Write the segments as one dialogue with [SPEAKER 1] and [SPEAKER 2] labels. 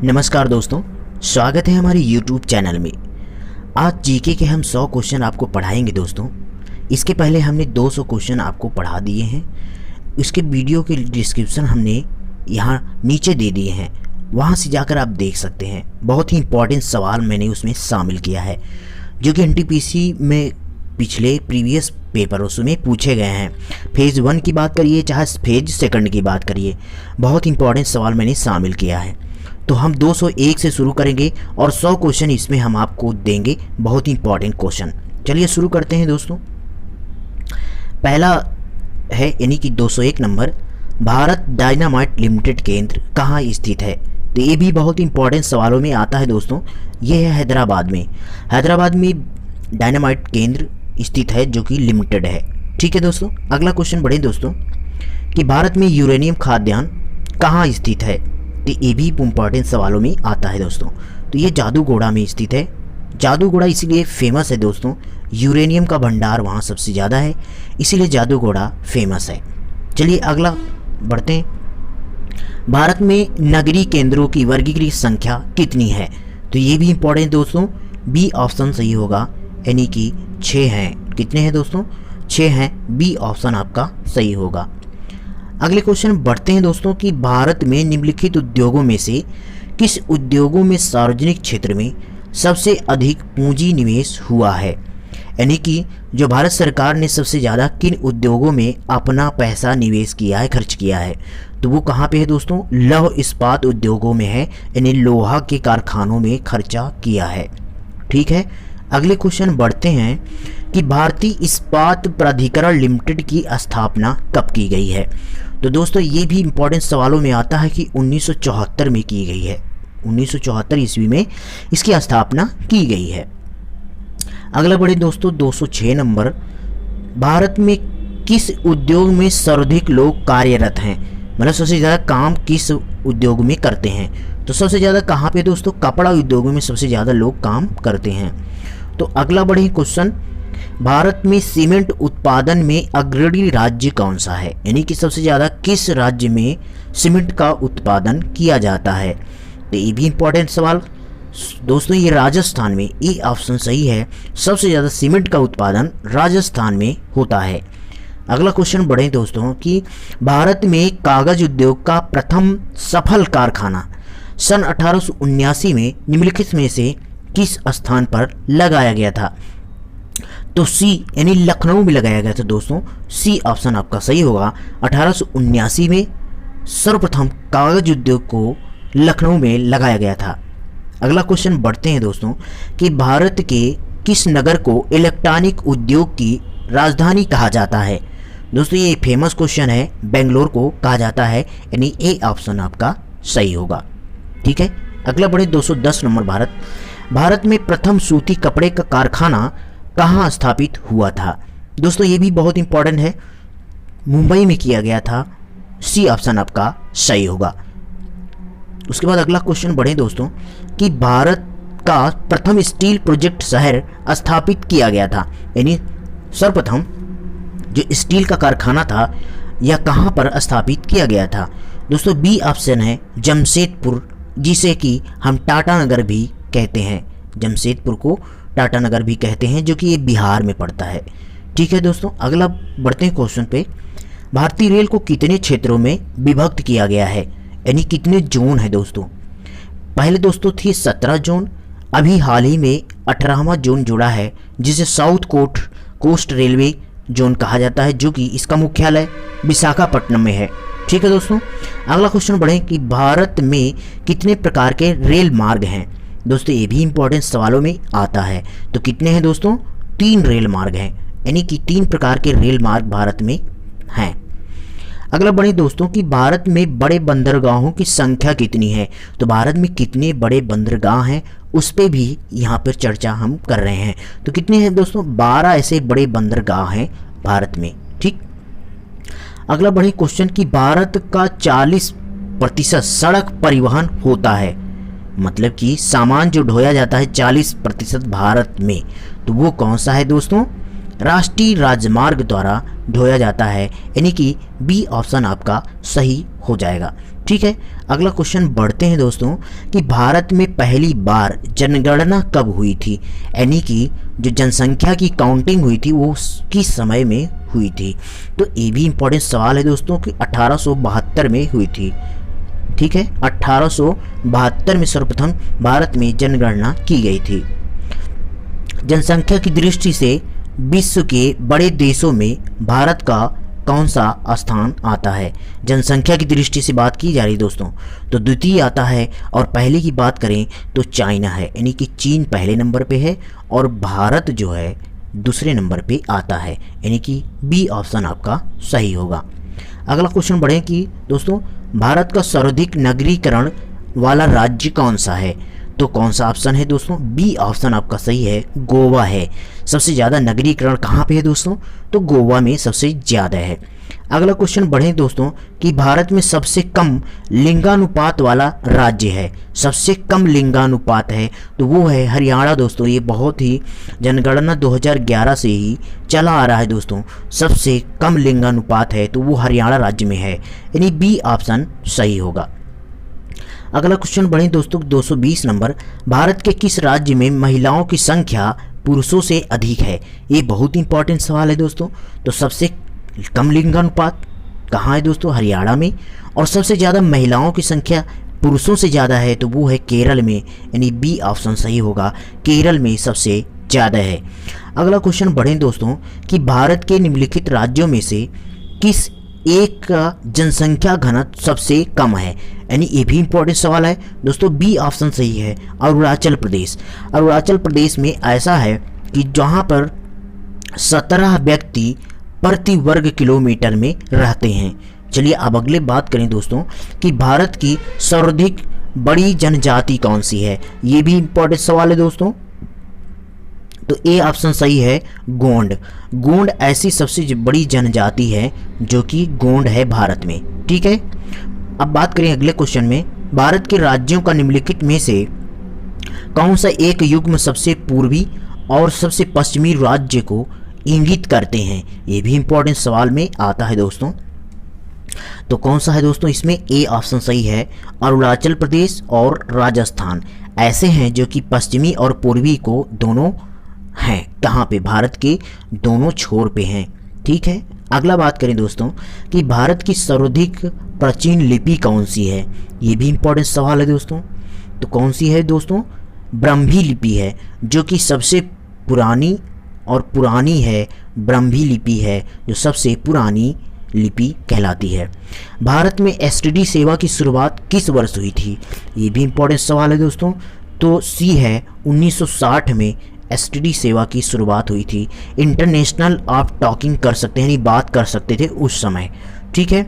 [SPEAKER 1] नमस्कार दोस्तों, स्वागत है हमारे YouTube चैनल में। आज जीके के हम 100 क्वेश्चन आपको पढ़ाएंगे दोस्तों। इसके पहले हमने 200 क्वेश्चन आपको पढ़ा दिए हैं। इसके वीडियो के डिस्क्रिप्शन हमने यहाँ नीचे दे दिए हैं, वहाँ से जाकर आप देख सकते हैं। बहुत ही इंपॉर्टेंट सवाल मैंने उसमें शामिल किया है जो कि एनटीपीसी में पिछले प्रीवियस पेपरों में पूछे गए हैं। फेज़ 1 की बात करिए चाहे फेज़ 2 की बात करिए, बहुत इंपॉर्टेंट सवाल मैंने शामिल किया है। तो हम 201 से शुरू करेंगे और 100 क्वेश्चन इसमें हम आपको देंगे, बहुत ही इंपॉर्टेंट क्वेश्चन। चलिए शुरू करते हैं दोस्तों। पहला है यानी कि 201 नंबर, भारत डायनामाइट लिमिटेड केंद्र कहाँ स्थित है? तो ये भी बहुत इंपॉर्टेंट सवालों में आता है दोस्तों। ये है हैदराबाद में। हैदराबाद में डायनामाइट केंद्र स्थित है जो कि लिमिटेड है। ठीक है दोस्तों, अगला क्वेश्चन बढ़े दोस्तों कि भारत में यूरेनियम खाद्यान्न कहाँ स्थित है? तो ये भी इंपॉर्टेंट सवालों में आता है दोस्तों। तो ये जादूगोड़ा में स्थित है। जादूगोड़ा इसीलिए फेमस है दोस्तों, यूरेनियम का भंडार वहाँ सबसे ज़्यादा है, इसीलिए जादूगोड़ा फेमस है। चलिए अगला बढ़ते हैं। भारत में नगरीय केंद्रों की वर्गीकृत संख्या कितनी है? तो ये भी इंपॉर्टेंट दोस्तों, बी ऑप्शन सही होगा, यानी कि 6 हैं। कितने हैं दोस्तों? 6 हैं। बी ऑप्शन आपका सही होगा। अगले क्वेश्चन बढ़ते हैं दोस्तों कि भारत में निम्नलिखित उद्योगों में से किस उद्योगों में सार्वजनिक क्षेत्र में सबसे अधिक पूंजी निवेश हुआ है? यानी कि जो भारत सरकार ने सबसे ज़्यादा किन उद्योगों में अपना पैसा निवेश किया है, खर्च किया है? तो वो कहाँ पे है दोस्तों? लौह इस्पात उद्योगों में है, यानी लोहा के कारखानों में खर्चा किया है। ठीक है, अगले क्वेश्चन बढ़ते हैं कि भारतीय इस्पात प्राधिकरण लिमिटेड की स्थापना कब की गई है? तो दोस्तों ये भी इंपॉर्टेंट सवालों में आता है कि 1974 में की गई है। 1974 ईस्वी में इसकी स्थापना की गई है। अगला बढ़े दोस्तों 206 नंबर, भारत में किस उद्योग में सर्वाधिक लोग कार्यरत हैं? मतलब सबसे ज़्यादा काम किस उद्योग में करते हैं? तो सबसे ज़्यादा कहाँ पे दोस्तों? कपड़ा उद्योगों में सबसे ज़्यादा लोग काम करते हैं। तो अगला बढ़े क्वेश्चन, भारत में सीमेंट उत्पादन में अग्रणी राज्य कौन सा है? यानी कि सबसे ज़्यादा किस राज्य में सीमेंट का उत्पादन किया जाता है? तो ये भी इंपॉर्टेंट सवाल दोस्तों, ये राजस्थान में, ये ऑप्शन सही है। सबसे ज़्यादा सीमेंट का उत्पादन राजस्थान में होता है। अगला क्वेश्चन बढ़े दोस्तों कि भारत में कागज उद्योग का प्रथम सफल कारखाना सन 1879 में निम्नलिखित में से किस स्थान पर लगाया गया था? तो सी यानी लखनऊ में लगाया गया था दोस्तों। सी ऑप्शन आपका सही होगा। 1879 में सर्वप्रथम कागज उद्योग को लखनऊ में लगाया गया था। अगला क्वेश्चन बढ़ते हैं दोस्तों कि भारत के किस नगर को इलेक्ट्रॉनिक उद्योग की राजधानी कहा जाता है? दोस्तों ये फेमस क्वेश्चन है, बेंगलोर को कहा जाता है, यानी ए ऑप्शन आपका सही होगा। ठीक है, अगला बढ़े 210 नंबर, भारत में प्रथम सूती कपड़े का कारखाना कहाँ स्थापित हुआ था? दोस्तों ये भी बहुत इंपॉर्टेंट है, मुंबई में किया गया था। सी ऑप्शन आपका सही होगा। उसके बाद अगला क्वेश्चन बढ़े दोस्तों कि भारत का प्रथम स्टील प्रोजेक्ट शहर स्थापित किया गया था, यानी सर्वप्रथम जो स्टील का कारखाना था यह कहाँ पर स्थापित किया गया था? दोस्तों बी ऑप्शन है जमशेदपुर, जिसे कि हम टाटा नगर भी कहते हैं। जमशेदपुर को टाटा नगर भी कहते हैं, जो कि ये बिहार में पड़ता है। ठीक है दोस्तों, अगला बढ़ते हैं क्वेश्चन पे। भारतीय रेल को कितने क्षेत्रों में विभक्त किया गया है? यानी कितने जोन है दोस्तों? पहले दोस्तों थी 17 जोन, अभी हाल ही में 18वां जोन जुड़ा है, जिसे साउथ कोस्ट रेलवे जोन कहा जाता है, जो कि इसका मुख्यालय विशाखापट्टनम में है। ठीक है दोस्तों, अगला क्वेश्चन बढ़े कि भारत में कितने प्रकार के रेल मार्ग हैं? दोस्तों ये भी इंपॉर्टेंट सवालों में आता है। तो कितने हैं दोस्तों? 3 रेल मार्ग हैं, यानी कि 3 प्रकार के रेल मार्ग भारत में हैं। अगला बढ़े दोस्तों कि भारत में बड़े बंदरगाहों की संख्या कितनी है? तो भारत में कितने बड़े बंदरगाह हैं उस पर भी यहाँ पर चर्चा हम कर रहे हैं। तो कितने हैं दोस्तों? 12 ऐसे बड़े बंदरगाह हैं भारत में। ठीक, अगला बढ़े क्वेश्चन कि भारत का 40% सड़क परिवहन होता है, मतलब कि सामान जो ढोया जाता है 40% भारत में, तो वो कौन सा है दोस्तों? राष्ट्रीय राजमार्ग द्वारा ढोया जाता है, यानी कि बी ऑप्शन आपका सही हो जाएगा। ठीक है। अगला क्वेश्चन बढ़ते हैं दोस्तों कि भारत में पहली बार जनगणना कब हुई थी, यानी कि जो जनसंख्या की काउंटिंग हुई थी वो किस समय में हुई थी। तो ये भी इंपॉर्टेंट सवाल है दोस्तों कि 1872 में हुई थी। ठीक है, 1872 में सर्वप्रथम भारत में जनगणना की गई थी। जनसंख्या की दृष्टि से विश्व के बड़े देशों में भारत का कौन सा स्थान आता है। जनसंख्या की दृष्टि से बात की जा रही दोस्तों तो द्वितीय आता है, और पहले की बात करें तो चाइना है, यानी कि चीन पहले नंबर पे है और भारत जो है दूसरे नंबर पे आता है, यानी कि बी ऑप्शन आपका सही होगा। अगला क्वेश्चन बढ़े कि दोस्तों भारत का सर्वाधिक नगरीकरण वाला राज्य कौन सा है। तो कौन सा ऑप्शन है दोस्तों, बी ऑप्शन आपका सही है, गोवा है। सबसे ज़्यादा नगरीकरण कहाँ पे है दोस्तों, तो गोवा में सबसे ज़्यादा है। अगला क्वेश्चन बढ़े दोस्तों कि भारत में सबसे कम लिंगानुपात वाला राज्य है। सबसे कम लिंगानुपात है तो वो है हरियाणा दोस्तों। ये बहुत ही जनगणना 2011 से ही चला आ रहा है दोस्तों। सबसे कम लिंगानुपात है तो वो हरियाणा राज्य में है, यानी बी ऑप्शन सही होगा। अगला क्वेश्चन बढ़े दोस्तों 220 नंबर, भारत के किस राज्य में महिलाओं की संख्या पुरुषों से अधिक है। ये बहुत इंपॉर्टेंट सवाल है दोस्तों। तो सबसे कम लिंगानुपात कहाँ है दोस्तों, हरियाणा में, और सबसे ज़्यादा महिलाओं की संख्या पुरुषों से ज़्यादा है तो वो है केरल में, यानी बी ऑप्शन सही होगा, केरल में सबसे ज़्यादा है। अगला क्वेश्चन बढ़े दोस्तों कि भारत के निम्नलिखित राज्यों में से किस एक का जनसंख्या घनत्व सबसे कम है, यानी ये भी इंपॉर्टेंट सवाल है दोस्तों। बी ऑप्शन सही है, अरुणाचल प्रदेश। अरुणाचल प्रदेश में ऐसा है कि जहाँ पर 17 व्यक्ति प्रति वर्ग किलोमीटर में रहते हैं। चलिए अब अगले बात करें दोस्तों कि भारत की सर्वाधिक बड़ी जनजाति कौन सी है। ये भी इंपॉर्टेंट सवाल है दोस्तों। तो ए ऑप्शन सही है, गोंड। गोंड ऐसी सबसे बड़ी जनजाति है जो कि गोंड है भारत में। ठीक है, अब बात करें अगले क्वेश्चन में, भारत के राज्यों का निम्नलिखित में से कौन सा एक युग्म सबसे पूर्वी और सबसे पश्चिमी राज्य को इंगित करते हैं। ये भी इंपॉर्टेंट सवाल में आता है दोस्तों। तो कौन सा है दोस्तों, इसमें ए ऑप्शन सही है, अरुणाचल प्रदेश और राजस्थान ऐसे हैं जो कि पश्चिमी और पूर्वी को दोनों हैं, कहाँ पे, भारत के दोनों छोर पे हैं। ठीक है, अगला बात करें दोस्तों कि भारत की सर्वाधिक प्राचीन लिपि कौन सी है। ये भी इंपॉर्टेंट सवाल है दोस्तों। तो कौन सी है दोस्तों, ब्रह्मी लिपि है, जो कि सबसे पुरानी है। ब्रह्मी लिपि है जो सबसे पुरानी लिपि कहलाती है। भारत में एसटीडी सेवा की शुरुआत किस वर्ष हुई थी। ये भी इंपॉर्टेंट सवाल है दोस्तों। तो सी है, 1960 में एसटीडी सेवा की शुरुआत हुई थी। इंटरनेशनल आप टॉकिंग कर सकते हैं, यानी बात कर सकते थे उस समय। ठीक है,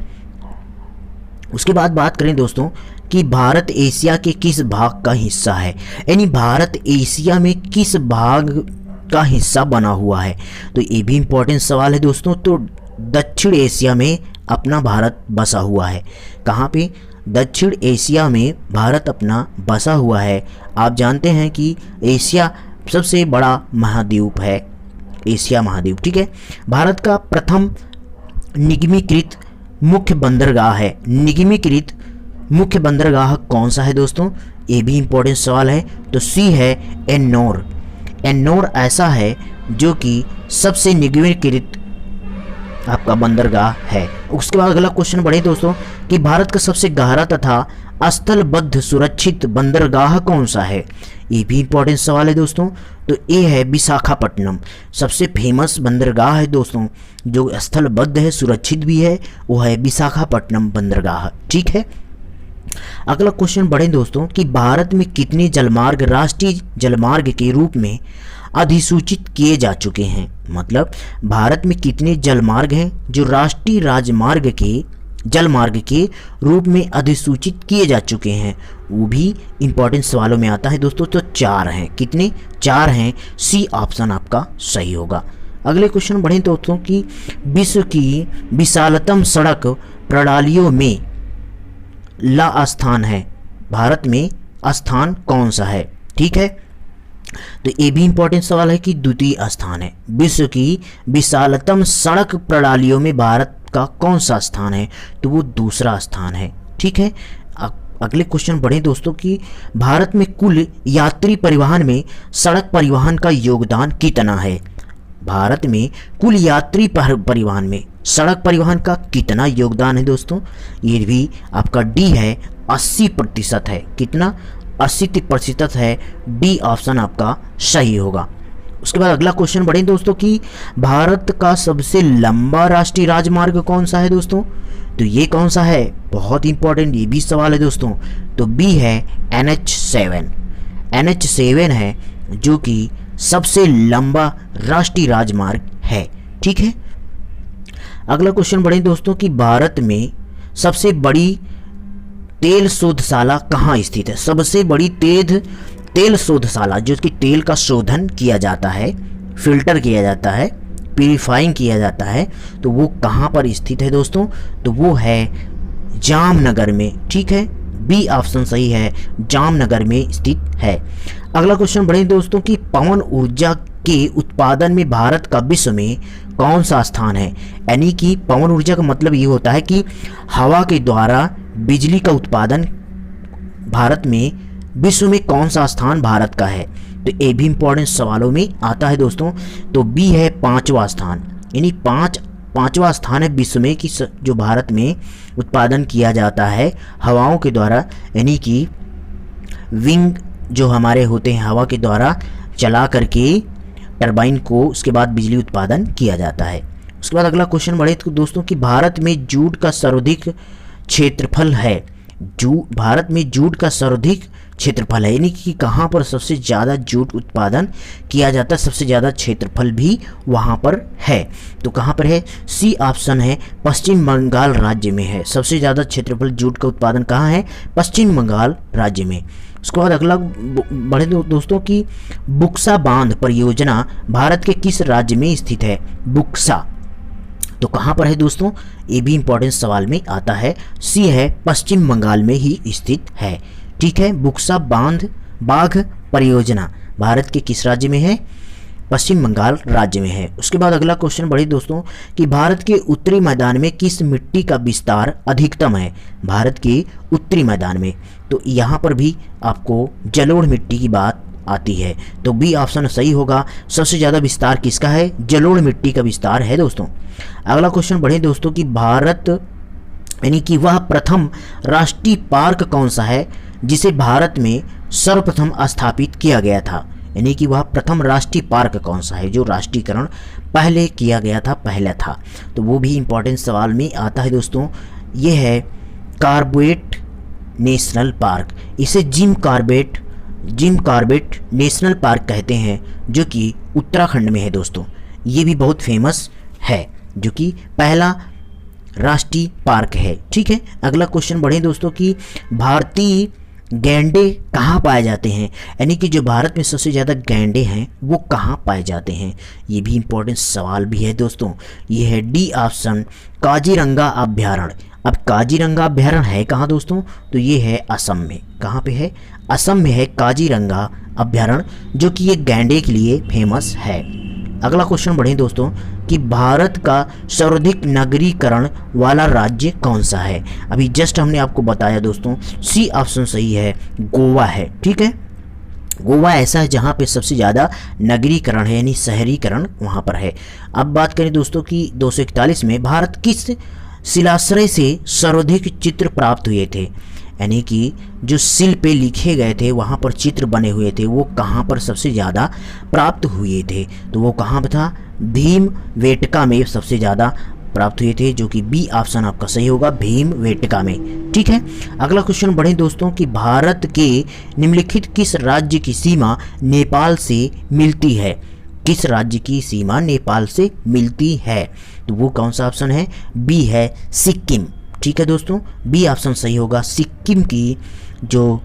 [SPEAKER 1] उसके बाद बात करें दोस्तों कि भारत एशिया के किस भाग का हिस्सा है, यानी भारत एशिया में किस भाग का हिस्सा बना हुआ है। तो ये भी इंपॉर्टेंट सवाल है दोस्तों। तो दक्षिण एशिया में अपना भारत बसा हुआ है। कहाँ पे, दक्षिण एशिया में भारत अपना बसा हुआ है। आप जानते हैं कि एशिया सबसे बड़ा महाद्वीप है, एशिया महाद्वीप। ठीक है, भारत का प्रथम निगमीकृत मुख्य बंदरगाह है। निगमीकृत मुख्य बंदरगाह कौन सा है दोस्तों, ये भी इंपॉर्टेंट सवाल है। तो सी है, एन्नौर। एन्नौर ऐसा है जो कि सबसे निगमीकृत आपका बंदरगाह है। उसके बाद अगला क्वेश्चन बढ़े दोस्तों कि भारत का सबसे गहरा तथा स्थलबद्ध सुरक्षित बंदरगाह कौन सा है। ये भी इंपॉर्टेंट सवाल है दोस्तों। तो ये है विशाखापट्टनम। सबसे फेमस बंदरगाह है दोस्तों, जो स्थलबद्ध है, सुरक्षित भी है, वो है विशाखापट्टनम बंदरगाह। ठीक है, अगला क्वेश्चन बढ़े दोस्तों कि भारत में कितने जलमार्ग राष्ट्रीय जलमार्ग के रूप में अधिसूचित किए जा चुके हैं। मतलब भारत में कितने जलमार्ग हैं जो राष्ट्रीय राजमार्ग के जलमार्ग के रूप में अधिसूचित किए जा चुके हैं। वो भी इंपॉर्टेंट सवालों में आता है दोस्तों। तो 4 हैं। कितने, 4 हैं। सी ऑप्शन आपका सही होगा। अगले क्वेश्चन बढ़े दोस्तों कि विश्व की विशालतम सड़क प्रणालियों में ला स्थान है। भारत में स्थान कौन सा है। ठीक है, तो ये भी इंपॉर्टेंट सवाल है कि द्वितीय स्थान है। विश्व की विशालतम सड़क प्रणालियों में भारत का कौन सा स्थान है, तो वो दूसरा स्थान है। ठीक है। अगले क्वेश्चन बढ़े दोस्तों कि भारत में कुल यात्री परिवहन में सड़क परिवहन का योगदान कितना है। भारत में कुल यात्री परिवहन में सड़क परिवहन का कितना योगदान है दोस्तों। ये भी आपका डी है, 80% है। कितना? 80% है। डी ऑप्शन आपका सही होगा। उसके बाद अगला क्वेश्चन बढ़े दोस्तों कि भारत का सबसे लंबा राष्ट्रीय राजमार्ग कौन सा है दोस्तों। तो ये कौन सा है, बहुत इंपॉर्टेंट ये भी सवाल है दोस्तों। तो बी है NH7। NH7 है जो कि सबसे लंबा राष्ट्रीय राजमार्ग है। ठीक है। अगला क्वेश्चन बढ़े दोस्तों कि भारत में सबसे बड़ी तेल शोधशाला कहाँ स्थित है। सबसे बड़ी तेल शोधशाला जो कि तेल का शोधन किया जाता है, फिल्टर किया जाता है, प्यूरिफाइंग किया जाता है, तो वो कहाँ पर स्थित है दोस्तों। तो वो है जामनगर में। ठीक है, बी ऑप्शन सही है, जामनगर में स्थित है। अगला क्वेश्चन बढ़े दोस्तों कि पवन ऊर्जा के उत्पादन में भारत का विश्व में कौन सा स्थान है। यानी कि पवन ऊर्जा का मतलब ये होता है कि हवा के द्वारा बिजली का उत्पादन भारत में विश्व में कौन सा स्थान भारत का है। तो ये भी इंपॉर्टेंट सवालों में आता है दोस्तों। तो बी है 5वां स्थान, यानी पांचवा स्थान है विश्व में कि जो भारत में उत्पादन किया जाता है हवाओं के द्वारा, यानी कि विंग जो हमारे होते हैं हवा के द्वारा चला करके टरबाइन को उसके बाद बिजली उत्पादन किया जाता है। उसके बाद अगला क्वेश्चन बढ़े तो दोस्तों कि भारत में जूट का सर्वाधिक क्षेत्रफल है। भारत में जूट का सर्वाधिक क्षेत्रफल है, यानी कि कहाँ पर सबसे ज़्यादा जूट उत्पादन किया जाता है, सबसे ज़्यादा क्षेत्रफल भी वहाँ पर है। तो कहाँ पर है, सी ऑप्शन है, पश्चिम बंगाल राज्य में है। सबसे ज़्यादा क्षेत्रफल जूट का उत्पादन कहाँ है, पश्चिम बंगाल राज्य में। उसके बाद अगला बढ़े दोस्तों कि बुक्सा बांध परियोजना भारत के किस राज्य में स्थित है। बुक्सा तो कहाँ पर है दोस्तों, ये भी इंपॉर्टेंट सवाल में आता है। सी है, पश्चिम बंगाल में ही स्थित है। ठीक है, बुक्सा बाघ परियोजना भारत के किस राज्य में है, पश्चिम बंगाल राज्य में है। उसके बाद अगला क्वेश्चन बढ़े दोस्तों कि भारत के उत्तरी मैदान में किस मिट्टी का विस्तार अधिकतम है। भारत के उत्तरी मैदान में तो यहाँ पर भी आपको जलोढ़ मिट्टी की बात आती है। तो बी ऑप्शन सही होगा। सबसे ज़्यादा विस्तार किसका है, जलोढ़ मिट्टी का विस्तार है दोस्तों। अगला क्वेश्चन बढ़े दोस्तों कि भारत यानी कि वह प्रथम राष्ट्रीय पार्क कौन सा है जिसे भारत में सर्वप्रथम स्थापित किया गया था। यानी कि वह प्रथम राष्ट्रीय पार्क कौन सा है जो राष्ट्रीयकरण पहले किया गया था, पहला था। तो वो भी इंपॉर्टेंट सवाल में आता है दोस्तों। ये है कॉर्बेट नेशनल पार्क। इसे जिम कॉर्बेट नेशनल पार्क कहते हैं जो कि उत्तराखंड में है दोस्तों। ये भी बहुत फेमस है, जो कि पहला राष्ट्रीय पार्क है। ठीक है। अगला क्वेश्चन बढ़े दोस्तों कि भारतीय गैंडे कहाँ पाए जाते हैं। यानी कि जो भारत में सबसे ज़्यादा गैंडे हैं वो कहाँ पाए जाते हैं। ये भी इंपॉर्टेंट सवाल भी है दोस्तों। ये है डी ऑप्शन, काजीरंगा अभ्यारण्य। अब काजीरंगा अभ्यारण्य है कहाँ दोस्तों, तो ये है असम में। कहाँ पे है, असम में है काजीरंगा अभ्यारण्य, जो कि ये गैंडे के लिए फेमस है। अगला क्वेश्चन बढ़े दोस्तों कि भारत का सर्वाधिक नगरीकरण वाला राज्य कौन सा है। अभी जस्ट हमने आपको बताया दोस्तों, सी ऑप्शन सही है, गोवा है। ठीक है, गोवा ऐसा है जहाँ पे सबसे ज़्यादा नगरीकरण है, यानी शहरीकरण वहाँ पर है। अब बात करें दोस्तों कि 241 में भारत किस शिलाश्रय से सर्वाधिक चित्र प्राप्त हुए थे। यानी कि जो शिल पे लिखे गए थे वहाँ पर चित्र बने हुए थे, वो कहाँ पर सबसे ज़्यादा प्राप्त हुए थे। तो वो कहाँ पर था, भीमवेटका में सबसे ज़्यादा प्राप्त हुए थे, जो कि बी ऑप्शन आपका सही होगा, भीमवेटका में। ठीक है। अगला क्वेश्चन बढ़े दोस्तों कि भारत के निम्नलिखित किस राज्य की सीमा नेपाल से मिलती है। किस राज्य की सीमा नेपाल से मिलती है, तो वो कौन सा ऑप्शन है, बी है, सिक्किम। ठीक है दोस्तों, बी ऑप्शन सही होगा। सिक्किम की जो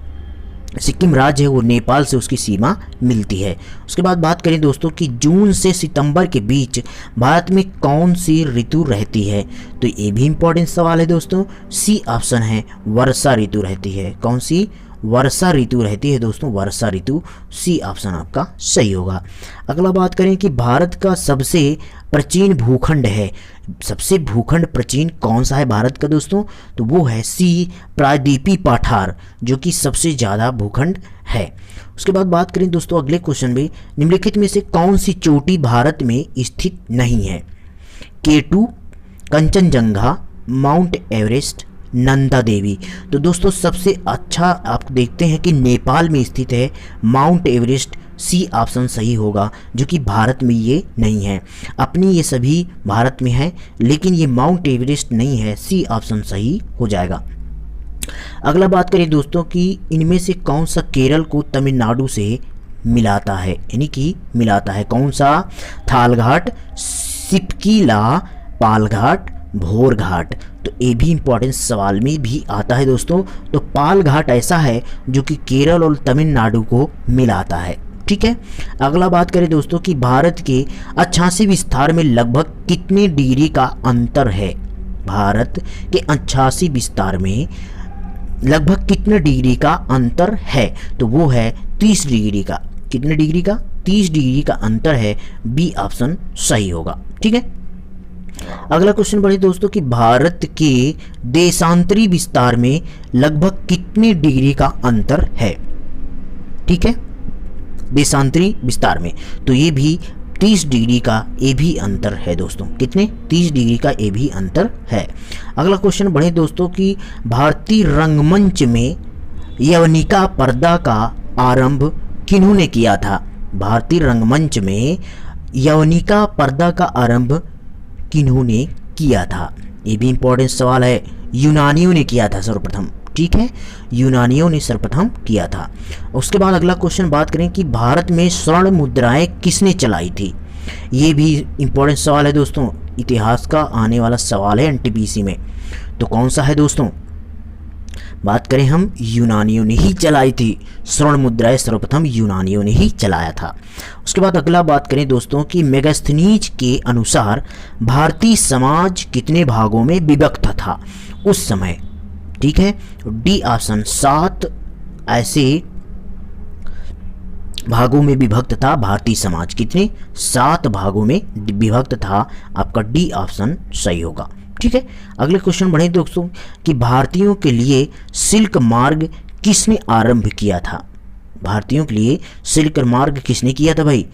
[SPEAKER 1] सिक्किम राज्य है वो नेपाल से उसकी सीमा मिलती है। उसके बाद बात करें दोस्तों कि जून से सितंबर के बीच भारत में कौन सी ऋतु रहती है। तो ये भी इंपॉर्टेंट सवाल है दोस्तों। सी ऑप्शन है, वर्षा ऋतु रहती है। कौन सी, वर्षा ऋतु रहती है दोस्तों, वर्षा ऋतु। सी ऑप्शन आपका सही होगा। अगला बात करें कि भारत का सबसे प्राचीन भूखंड है, सबसे भूखंड प्राचीन कौन सा है भारत का दोस्तों, तो वो है सी प्रायद्वीपीय पठार, जो कि सबसे ज़्यादा भूखंड है। उसके बाद बात करें दोस्तों अगले क्वेश्चन में, निम्नलिखित में से कौन सी चोटी भारत में स्थित नहीं है, K2, Kanchenjunga, Mount Everest, Nanda Devi. तो दोस्तों सबसे अच्छा आप देखते हैं कि नेपाल में स्थित है माउंट एवरेस्ट। सी ऑप्शन सही होगा, जो कि भारत में ये नहीं है। अपनी ये सभी भारत में है, लेकिन ये माउंट एवरेस्ट नहीं है। सी ऑप्शन सही हो जाएगा। अगला बात करें दोस्तों कि इनमें से कौन सा केरल को तमिलनाडु से मिलाता है, यानी कि मिलाता है कौन सा, थालघाट, सिपकीला, पालघाट, भोरघाट। तो ये भी इंपॉर्टेंट सवाल में भी आता है दोस्तों। तो पालघाट ऐसा है जो कि केरल और तमिलनाडु को मिलाता है, ठीक है। अगला बात करें दोस्तों कि भारत के 88 विस्तार में लगभग कितने डिग्री का अंतर है, भारत के 88 विस्तार में लगभग कितने डिग्री का अंतर है, तो वो है 30 डिग्री का। कितने डिग्री का, 30 डिग्री का अंतर है। बी ऑप्शन सही होगा, ठीक है। अगला क्वेश्चन बढ़े दोस्तों कि भारत के देशांतरी विस्तार में लगभग कितने डिग्री का अंतर है, ठीक है, देशांतरी विस्तार में। तो ये भी 30 डिग्री का ये भी अंतर है दोस्तों। कितने, 30 डिग्री का ये भी अंतर है। अगला क्वेश्चन बढ़े दोस्तों कि भारतीय रंगमंच में यवनिका पर्दा का आरंभ किन्होंने किया था, भारतीय रंगमंच में यवनिका पर्दा का आरंभ किन्होंने किया था। ये भी इंपॉर्टेंट सवाल है। यूनानियों ने किया था सर्वप्रथम, ठीक है, यूनानियों ने सर्वप्रथम किया था। उसके बाद अगला क्वेश्चन बात करें कि भारत में स्वर्ण मुद्राएं किसने चलाई थी। ये भी इंपॉर्टेंट सवाल है दोस्तों, इतिहास का आने वाला सवाल है एनटीपीसी में। तो कौन सा है दोस्तों, बात करें हम, यूनानियों ने ही चलाई थी स्वर्ण मुद्राएं, सर्वप्रथम यूनानियों ने ही चलाया था। उसके बाद अगला बात करें दोस्तों कि मेगास्थनीज के अनुसार भारतीय समाज कितने भागों में विभक्त था उस समय, ठीक है। डी ऑप्शन 7 ऐसे भागों में विभक्त था भारतीय समाज। कितने, 7 भागों में विभक्त था। आपका डी ऑप्शन सही होगा, ठीक है। अगले क्वेश्चन बढ़े दोस्तों कि भारतीयों के लिए सिल्क मार्ग किसने आरंभ किया था, भारतीयों के लिए सिल्क मार्ग किसने किया था भाई,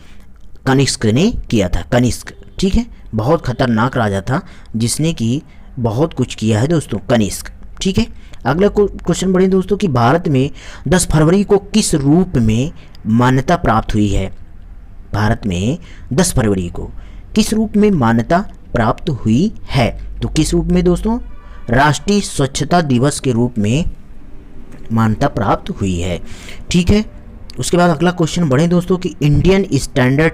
[SPEAKER 1] कनिष्क ने किया था, कनिष्क, ठीक है। बहुत खतरनाक राजा था जिसने कि बहुत कुछ किया है दोस्तों, कनिष्क, ठीक है। अगला क्वेश्चन बढ़े दोस्तों कि भारत में 10 फरवरी को किस रूप में मान्यता प्राप्त हुई है, भारत में 10 फरवरी को किस रूप में मान्यता प्राप्त हुई है, तो किस रूप में दोस्तों, राष्ट्रीय स्वच्छता दिवस के रूप में मान्यता प्राप्त हुई है, ठीक है। उसके बाद अगला क्वेश्चन बढ़े दोस्तों कि इंडियन स्टैंडर्ड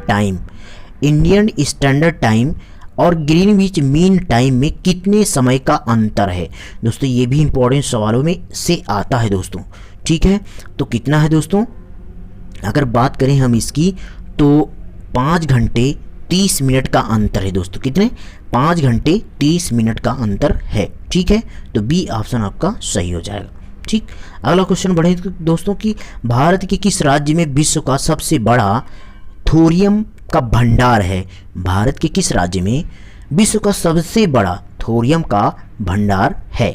[SPEAKER 1] टाइम और ग्रीनविच मीन टाइम में कितने समय का अंतर है दोस्तों। ये भी इंपॉर्टेंट सवालों में से आता है दोस्तों, ठीक है। तो कितना है दोस्तों, अगर बात करें हम इसकी तो 5 घंटे 30 मिनट का अंतर है दोस्तों। कितने, 5 घंटे 30 मिनट का अंतर है, ठीक है। तो बी ऑप्शन आपका सही हो जाएगा, ठीक। अगला क्वेश्चन बढ़े दोस्तों कि भारत के किस राज्य में विश्व का सबसे बड़ा थोरियम का भंडार है, भारत के किस राज्य में विश्व का सबसे बड़ा थोरियम का भंडार है,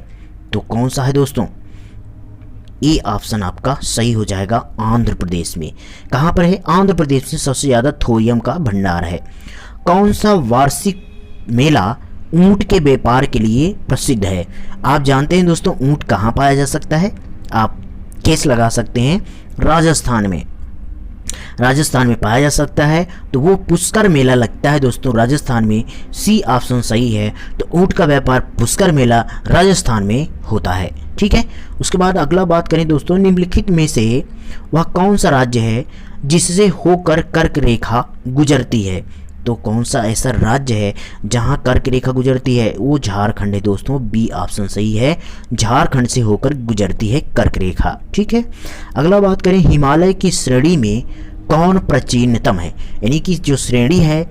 [SPEAKER 1] तो कौन सा है दोस्तों, ए ऑप्शन आपका सही हो जाएगा, आंध्र प्रदेश में। कहाँ पर है, आंध्र प्रदेश में सबसे ज़्यादा थोरियम का भंडार है। कौन सा वार्षिक मेला ऊंट के व्यापार के लिए प्रसिद्ध है, आप जानते हैं दोस्तों ऊंट कहाँ पाया जा सकता है, आप केस लगा सकते हैं, राजस्थान में, राजस्थान में पाया जा सकता है। तो वो पुष्कर मेला लगता है दोस्तों राजस्थान में। सी ऑप्शन सही है। तो ऊंट का व्यापार पुष्कर मेला राजस्थान में होता है, ठीक है। उसके बाद अगला बात करें दोस्तों, निम्नलिखित में से वह कौन सा राज्य है जिससे होकर कर्क रेखा गुजरती है, तो कौन सा ऐसा राज्य है जहां कर्क रेखा गुजरती है, वो झारखंड है दोस्तों। बी ऑप्शन सही है, झारखंड से होकर गुजरती है कर्क रेखा, ठीक है। अगला बात करें, हिमालय की श्रेणी में कौन प्राचीनतम है, यानी कि जो श्रेणी है,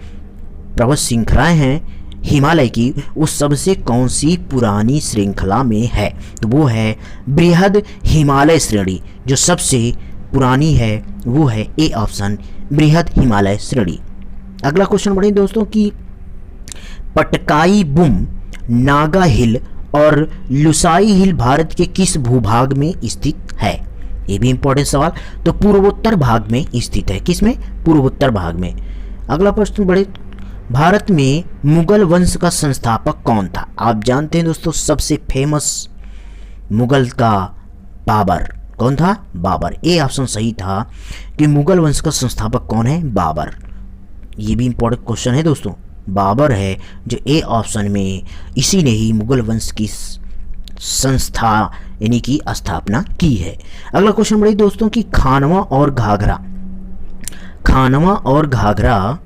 [SPEAKER 1] पर्वत श्रृंखलाएं हैं, हिमालय की वो सबसे कौन सी पुरानी श्रृंखला में है? तो वो है बृहद हिमालय श्रेणी। जो सबसे पुरानी है वो है ए ऑप्शन, बृहद हिमालय श्रेणी। अगला क्वेश्चन बढ़े दोस्तों कि पटकाई बुम, नागा हिल और लुसाई हिल भारत के किस भूभाग में स्थित है? ये भी इंपॉर्टेंट सवाल। तो पूर्वोत्तर भाग में स्थित है। किस में? पूर्वोत्तर भाग में। अगला प्रश्न बढ़े, भारत में मुगल वंश का संस्थापक कौन था? आप जानते हैं दोस्तों सबसे फेमस मुगल का बाबर। कौन था? बाबर। ए ऑप्शन सही था कि मुगल वंश का संस्थापक कौन है? बाबर। ये भी इंपॉर्टेंट क्वेश्चन है दोस्तों। बाबर है जो ए ऑप्शन में, इसी ने ही मुगल वंश की संस्था यानी कि स्थापना की है। अगला क्वेश्चन बढ़े दोस्तों कि खानवा और घाघरा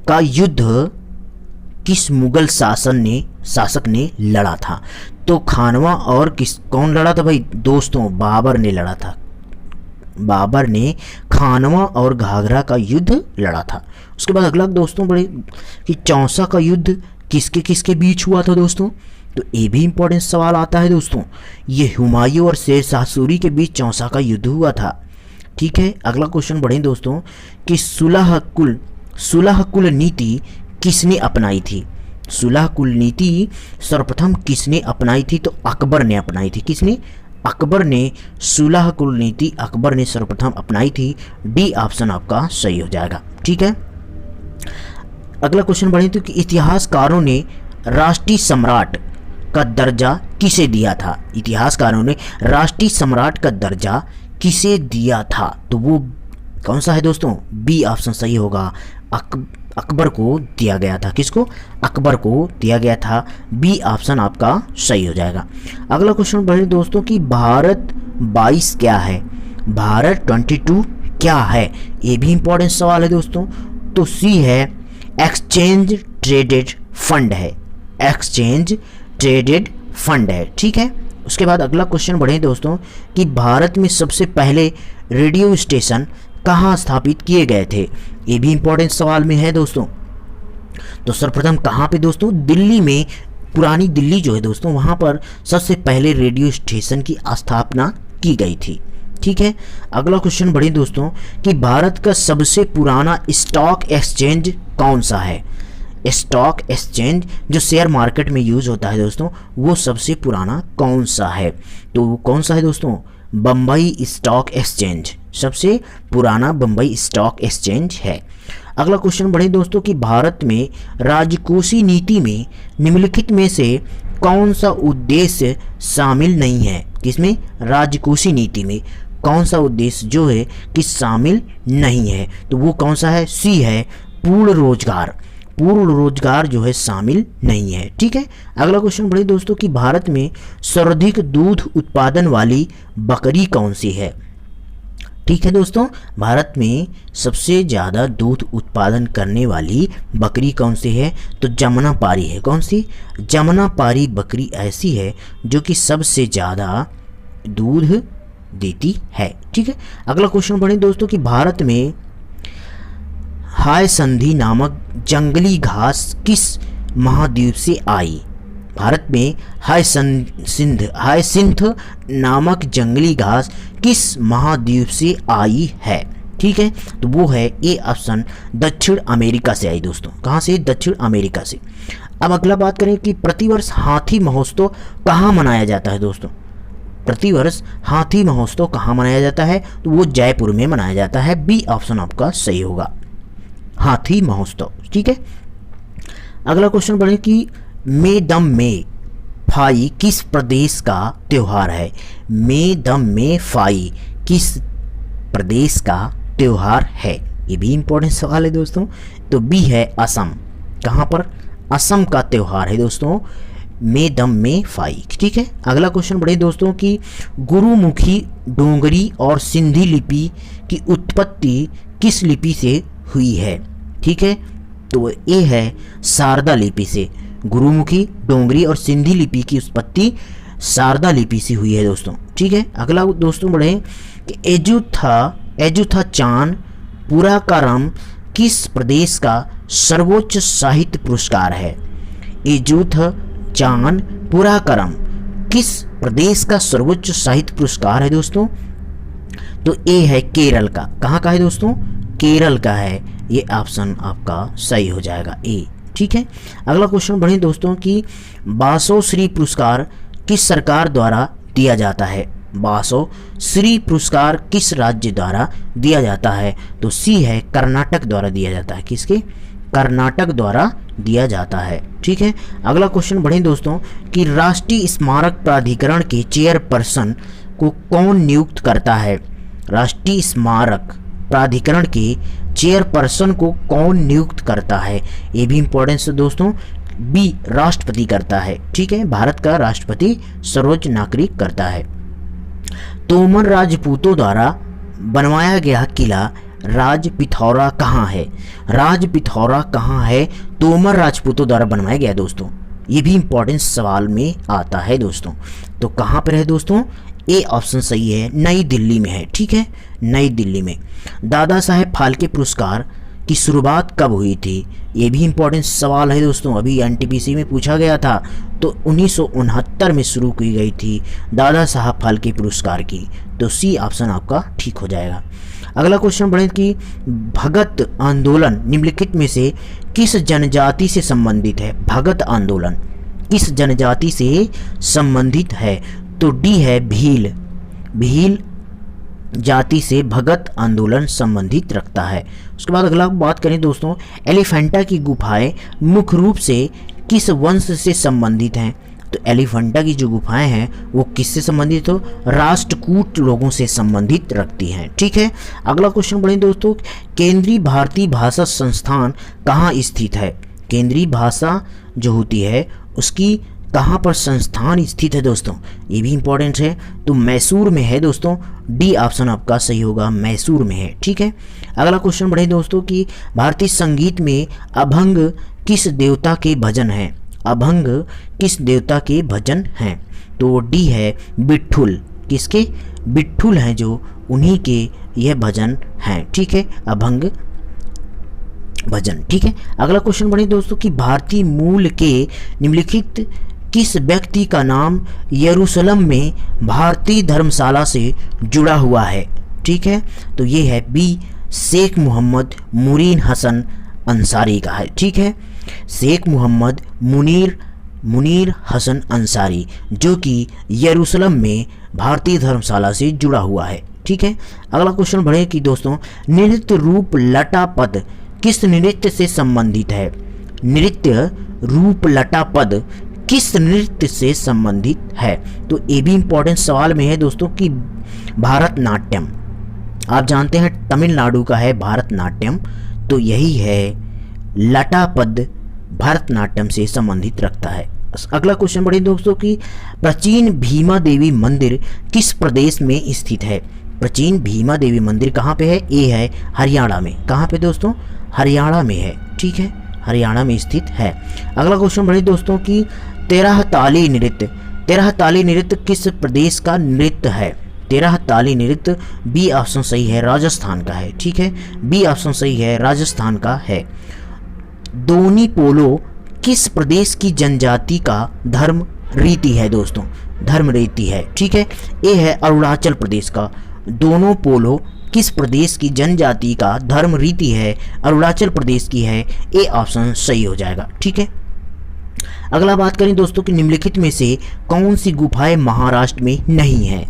[SPEAKER 1] का युद्ध किस मुगल शासक ने लड़ा था? तो खानवा और कौन लड़ा था भाई दोस्तों? बाबर ने लड़ा था। बाबर ने खानवा और घाघरा का युद्ध लड़ा था। उसके बाद अगला दोस्तों बढ़े कि चौसा का युद्ध किसके किसके बीच हुआ था दोस्तों? तो ये भी इंपॉर्टेंट सवाल आता है दोस्तों। ये हुमायूं और शेर शाह सूरी के बीच चौसा का युद्ध हुआ था। ठीक है। अगला क्वेश्चन बढ़े दोस्तों कि सुलह कुल नीति किसने अपनाई थी? सुलह कुल नीति सर्वप्रथम किसने अपनाई थी? तो अकबर ने अपनाई थी। किसने? अकबर ने सुलह कुल नीति अकबर ने सर्वप्रथम अपनाई थी। डी ऑप्शन आपका सही हो जाएगा। ठीक है। अगला क्वेश्चन बढ़े तो कि इतिहासकारों ने राष्ट्रीय सम्राट का दर्जा किसे दिया था? इतिहासकारों ने राष्ट्रीय सम्राट का दर्जा किसे दिया था? तो वो कौन सा है दोस्तों? बी ऑप्शन सही होगा। अकबर को दिया गया था। किसको? अकबर को दिया गया था। बी ऑप्शन आपका सही हो जाएगा। अगला क्वेश्चन बढ़े दोस्तों कि भारत 22 क्या है? भारत 22 क्या है? ये भी इंपॉर्टेंट सवाल है दोस्तों। तो सी है एक्सचेंज ट्रेडेड फंड है। एक्सचेंज ट्रेडेड फंड है। ठीक है। उसके बाद अगला क्वेश्चन बढ़े दोस्तों कि भारत में सबसे पहले रेडियो स्टेशन कहाँ स्थापित किए गए थे? ये भी इंपॉर्टेंट सवाल में है दोस्तों। तो सर्वप्रथम कहाँ पे दोस्तों? दिल्ली में, पुरानी दिल्ली जो है दोस्तों, वहाँ पर सबसे पहले रेडियो स्टेशन की स्थापना की गई थी। ठीक है। अगला क्वेश्चन बढ़े दोस्तों कि भारत का सबसे पुराना स्टॉक एक्सचेंज कौन सा है? स्टॉक एक्सचेंज जो शेयर मार्केट में यूज होता है दोस्तों, वो सबसे पुराना कौन सा है? तो कौन सा है दोस्तों? बम्बई स्टॉक एक्सचेंज सबसे पुराना बम्बई स्टॉक एक्सचेंज है। अगला क्वेश्चन बढ़े दोस्तों कि भारत में राजकोषीय नीति में निम्नलिखित में से कौन सा उद्देश्य शामिल नहीं है? किसमें? राजकोषीय नीति में कौन सा उद्देश्य जो है कि शामिल नहीं है? तो वो कौन सा है? सी है पूर्ण रोजगार। पूर्ण रोजगार जो है शामिल नहीं है। ठीक है। अगला क्वेश्चन बढ़े दोस्तों कि भारत में सर्वाधिक दूध उत्पादन वाली बकरी कौन सी है? ठीक है दोस्तों, भारत में सबसे ज़्यादा दूध उत्पादन करने वाली बकरी कौन सी है? तो जमुनापारी है। कौन सी? जमुनापारी बकरी ऐसी है जो कि सबसे ज़्यादा दूध देती है। ठीक है। अगला क्वेश्चन बढ़े दोस्तों कि भारत में हाय संधि नामक जंगली घास किस महाद्वीप से आई? भारत में हायसिंथ नामक जंगली घास किस महाद्वीप से आई है? ठीक है। तो वो है ए ऑप्शन दक्षिण अमेरिका से आई दोस्तों। कहाँ से? दक्षिण अमेरिका से। अब अगला बात करें कि प्रतिवर्ष हाथी महोत्सव कहाँ मनाया जाता है दोस्तों? प्रतिवर्ष हाथी महोत्सव कहाँ मनाया जाता है? तो वो जयपुर में मनाया जाता है। बी ऑप्शन आपका सही होगा, हाथी महोत्सव। ठीक है। अगला क्वेश्चन बढ़े कि मेदम में फाई किस प्रदेश का त्योहार है? मेदम में फाई किस प्रदेश का त्योहार है? ये भी इंपॉर्टेंट सवाल है दोस्तों। तो बी है असम। कहाँ पर? असम का त्योहार है दोस्तों मेदम में फाई। ठीक है। अगला क्वेश्चन बढ़े दोस्तों कि गुरुमुखी डोंगरी और सिंधी लिपि की उत्पत्ति किस लिपि से हुई है? ठीक है। तो ये है शारदा लिपि से। गुरुमुखी डोंगरी और सिंधी लिपि की उत्पत्ति शारदा लिपि से हुई है दोस्तों। ठीक है। अगला दोस्तों बढ़े कि एजुथा चान पुराकारम किस प्रदेश का सर्वोच्च साहित्य पुरस्कार है? एजूथ, चान, पुराकरम, किस प्रदेश का सर्वोच्च साहित्य पुरस्कार है दोस्तों? तो ए है केरल का। कहाँ का है दोस्तों? केरल का है। ये ऑप्शन आपका सही हो जाएगा, ए। ठीक है, अगला क्वेश्चन बढ़े दोस्तों कि बासो श्री पुरस्कार किस सरकार द्वारा दिया जाता है? बासो श्री पुरस्कार किस राज्य द्वारा दिया जाता है? तो सी है, कर्नाटक द्वारा दिया जाता है। किसके? कर्नाटक द्वारा दिया जाता है। ठीक है, अगला क्वेश्चन बढ़े दोस्तों कि राष्ट्रीय स्मारक प्राधिकरण के चेयरपर्सन को कौन नियुक्त करता है? राष्ट्रीय स्मारक प्राधिकरण के चेयरपर्सन को कौन नियुक्त करता है? ये भी इंपॉर्टेंट है दोस्तों, बी, राष्ट्रपति करता है। ठीक है, भारत का राष्ट्रपति सर्वोच्च नागरिक करता है। तोमर राजपूतों द्वारा बनवाया गया किला राज पिथौरा कहाँ है? राज पिथौरा कहाँ है? तोमर राजपूतों द्वारा बनवाया गया दोस्तों। ये भी इंपॉर्टेंट सवाल में आता है दोस्तों। तो कहाँ पर है दोस्तों? ए ऑप्शन सही है, नई दिल्ली में है। ठीक है, नई दिल्ली में। दादा साहेब फाल्के पुरस्कार की शुरुआत कब हुई थी? ये भी इंपॉर्टेंट सवाल है दोस्तों, अभी एनटीपीसी में पूछा गया था। तो 1969 में शुरू की गई थी दादा साहब फाल्के पुरस्कार की। तो सी ऑप्शन आपका ठीक हो जाएगा। अगला क्वेश्चन बढ़े कि भगत आंदोलन निम्नलिखित में से किस जनजाति से संबंधित है? भगत आंदोलन किस जनजाति से संबंधित है? तो डी है, भील। भील जाति से भगत आंदोलन संबंधित रखता है। उसके बाद अगला बात करें दोस्तों, एलिफेंटा की गुफाएं मुख्य रूप से किस वंश से संबंधित हैं? तो एलिफेंटा की जो गुफाएं हैं वो किससे संबंधित हो? राष्ट्रकूट लोगों से संबंधित रखती हैं। ठीक है, अगला क्वेश्चन बढ़े दोस्तों, केंद्रीय भारतीय भाषा संस्थान कहाँ स्थित है? केंद्रीय भाषा जो होती है उसकी कहाँ पर संस्थान स्थित है दोस्तों? ये भी इंपॉर्टेंट है। तो मैसूर में है दोस्तों, डी ऑप्शन आपका सही होगा, मैसूर में है। ठीक है, अगला क्वेश्चन बढ़े दोस्तों कि भारतीय संगीत में अभंग किस देवता के भजन हैं? अभंग किस देवता के भजन हैं? तो डी है, बिट्ठुल। किसके? बिट्ठुल हैं जो, उन्हीं के यह भजन हैं। ठीक है, अभंग भजन। ठीक है, अगला क्वेश्चन बढ़े दोस्तों कि भारतीय मूल के निम्नलिखित किस व्यक्ति का नाम यरूशलेम में भारतीय धर्मशाला से जुड़ा हुआ है? ठीक है, तो ये है बी, शेख मोहम्मद मुनीर हसन अंसारी का है। ठीक है, शेख मोहम्मद मुनीर हसन अंसारी जो कि यरूशलेम में भारतीय धर्मशाला से जुड़ा हुआ है। ठीक है, अगला क्वेश्चन बढ़े कि दोस्तों नृत्य रूप लटा पद किस नृत्य से संबंधित है? नृत्य रूप लटा पद किस नृत्य से संबंधित है? तो ये भी इंपॉर्टेंट सवाल में है दोस्तों कि भारतनाट्यम। आप जानते हैं तमिलनाडु का है भारतनाट्यम, तो यही है लटा पद भारतनाट्यम से संबंधित रखता है। अगला क्वेश्चन बढ़े दोस्तों कि प्राचीन भीमा देवी मंदिर किस प्रदेश में स्थित है? प्राचीन भीमा देवी मंदिर कहाँ पे है? ए है, हरियाणा में। कहाँ पे दोस्तों? हरियाणा में है। ठीक है, हरियाणा में स्थित है। अगला क्वेश्चन बढ़े दोस्तों कि तेरह ताली नृत्य किस प्रदेश का नृत्य है? तेरह ताली नृत्य बी ऑप्शन सही है, राजस्थान का है। ठीक है, बी ऑप्शन सही है, राजस्थान का है। दोनी पोलो किस प्रदेश की जनजाति का धर्म रीति है दोस्तों? धर्म रीति है। ठीक है, ए है अरुणाचल प्रदेश का। दोनों पोलो किस प्रदेश की जनजाति का धर्म रीति है? अरुणाचल प्रदेश की है। ए ऑप्शन सही हो जाएगा। ठीक है, अगला बात करें दोस्तों कि निम्नलिखित में से कौन सी गुफाएं महाराष्ट्र में नहीं है?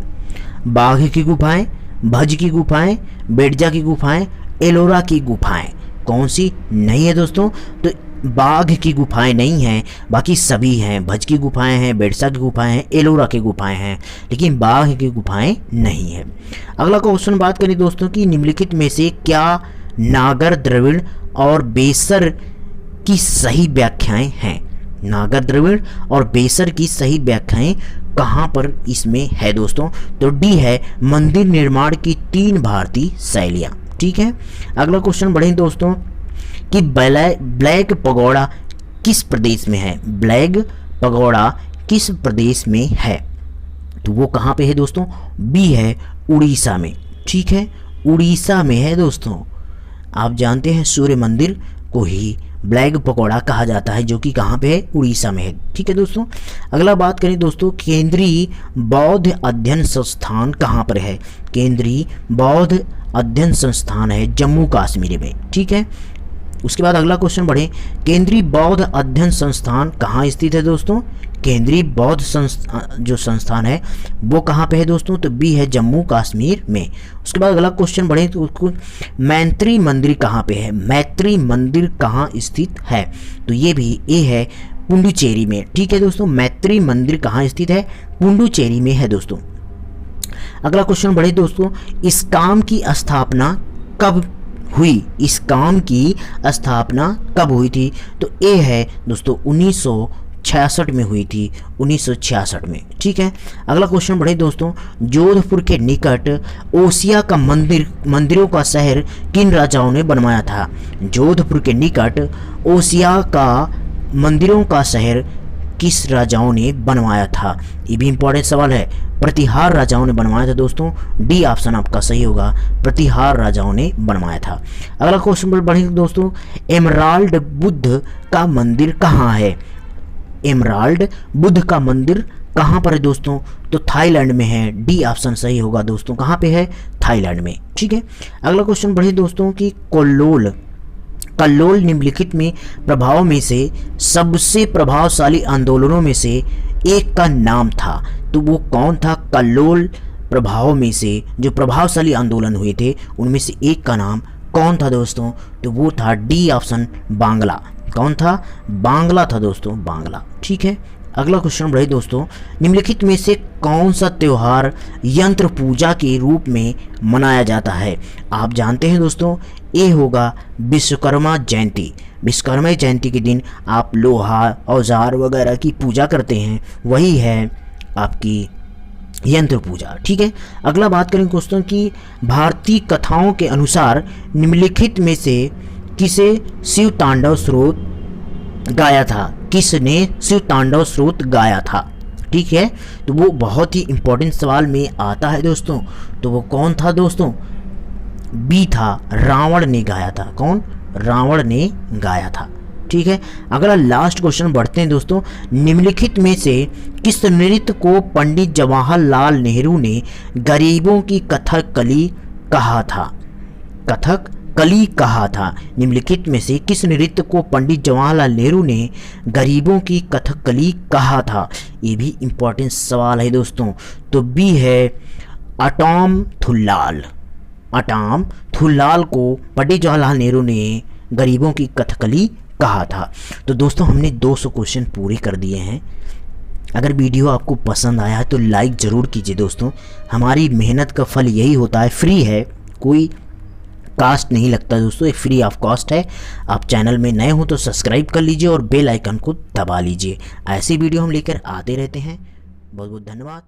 [SPEAKER 1] बाघ की गुफाएं, भज की गुफाएं, बेडजा की गुफाएं, एलोरा की गुफाएं, कौन सी नहीं है दोस्तों? तो बाघ की गुफाएं नहीं हैं, बाकी सभी हैं। भज की गुफाएं हैं, बेडसा की गुफाएं हैं, एलोरा की गुफाएं हैं, लेकिन बाघ की गुफाएं नहीं है। अगला क्वेश्चन बात करें दोस्तों कि निम्नलिखित में से क्या नागर द्रविड़ और बेसर की सही व्याख्याएं हैं? नागर द्रविड़ और बेसर की सही व्याख्याएं कहाँ पर इसमें है दोस्तों? तो डी है, मंदिर निर्माण की 3 भारतीय शैलियाँ। ठीक है, अगला क्वेश्चन बढ़े दोस्तों कि ब्लैक पगोड़ा किस प्रदेश में है? ब्लैक पगोड़ा किस प्रदेश में है? तो वो कहाँ पे है दोस्तों? बी है, उड़ीसा में। ठीक है, उड़ीसा में है दोस्तों। आप जानते हैं सूर्य मंदिर को ही ब्लैक पकौड़ा कहा जाता है, जो कि कहाँ पे है, उड़ीसा में है। ठीक है दोस्तों, अगला बात करें दोस्तों, केंद्रीय बौद्ध अध्ययन संस्थान कहाँ पर है? केंद्रीय बौद्ध अध्ययन संस्थान है जम्मू कश्मीर में। ठीक है, उसके बाद अगला क्वेश्चन बढ़े, केंद्रीय बौद्ध अध्ययन संस्थान कहाँ स्थित है दोस्तों? केंद्रीय बौद्ध जो संस्थान है वो कहाँ पे है दोस्तों? तो बी है जम्मू कश्मीर में। उसके बाद अगला क्वेश्चन बढ़े तो उसको, मैत्री मंदिर कहाँ पे है? मैत्री मंदिर कहाँ स्थित है? तो ये भी ए है पुडुचेरी में। ठीक है दोस्तों, मैत्री मंदिर कहाँ स्थित है? पुडुचेरी में है दोस्तों। अगला क्वेश्चन बढ़े दोस्तों, इस काम की स्थापना कब हुई? इस काम की स्थापना कब हुई थी? तो ए है दोस्तों 1966 में हुई थी, 1966 में। ठीक है, अगला क्वेश्चन बढ़े दोस्तों, जोधपुर के निकट ओसिया का मंदिरों का शहर किन राजाओं ने बनवाया था? जोधपुर के निकट ओसिया का मंदिरों का शहर किस राजाओं ने बनवाया था? ये भी इंपॉर्टेंट सवाल है। प्रतिहार राजाओं ने बनवाया था दोस्तों। डी ऑप्शन आपका सही होगा, प्रतिहार राजाओं ने बनवाया था। अगला क्वेश्चन पर बढ़ेंगे दोस्तों, एमराल्ड बुद्ध का मंदिर कहाँ है? एमराल्ड बुद्ध का मंदिर कहाँ पर है दोस्तों? तो थाईलैंड में है। डी ऑप्शन सही होगा दोस्तों, कहाँ पे है? थाईलैंड में। ठीक है, अगला क्वेश्चन बढ़े दोस्तों कि कल्लोल निम्नलिखित में प्रभाव में से सबसे प्रभावशाली आंदोलनों में से एक का नाम था, तो वो कौन था? कल्लोल प्रभाव में से जो प्रभावशाली आंदोलन हुए थे उनमें से एक का नाम कौन था दोस्तों? तो वो था डी ऑप्शन बांग्ला। कौन था? बांग्ला था दोस्तों, बांग्ला। ठीक है, अगला क्वेश्चन बढ़े दोस्तों, निम्नलिखित में से कौन सा त्यौहार यंत्र पूजा के रूप में मनाया जाता है? आप जानते हैं दोस्तों, ये होगा विश्वकर्मा जयंती। विश्वकर्मा जयंती के दिन आप लोहा औजार वगैरह की पूजा करते हैं, वही है आपकी यंत्र पूजा। ठीक है, अगला बात करें दोस्तों कि भारतीय कथाओं के अनुसार निम्नलिखित में से किसे शिव तांडव स्रोत गाया था? किसने शिव तांडव स्रोत गाया था? ठीक है, तो वो बहुत ही इंपॉर्टेंट सवाल में आता है दोस्तों। तो वो कौन था दोस्तों? बी था, रावण ने गाया था। कौन? रावण ने गाया था। ठीक है, अगला लास्ट क्वेश्चन बढ़ते हैं दोस्तों, निम्नलिखित में से किस नृत्य को पंडित जवाहरलाल नेहरू ने गरीबों की कथकली कहा था? कली कहा था। निम्नलिखित में से किस नृत्य को पंडित जवाहरलाल नेहरू ने गरीबों की कथकली कहा था? ये भी इंपॉर्टेंट सवाल है दोस्तों। तो बी है अटाम थुल्लाल। अटाम थुल्लाल को पंडित जवाहरलाल नेहरू ने गरीबों की कथकली कहा था। तो दोस्तों हमने 200 क्वेश्चन पूरे कर दिए हैं। अगर वीडियो आपको पसंद आया है तो लाइक ज़रूर कीजिए दोस्तों। हमारी मेहनत का फल यही होता है, फ्री है, कोई कास्ट नहीं लगता दोस्तों, एक फ्री ऑफ कॉस्ट है। आप चैनल में नए हो तो सब्सक्राइब कर लीजिए और बेल आइकन को दबा लीजिए। ऐसी वीडियो हम लेकर आते रहते हैं। बहुत बहुत धन्यवाद।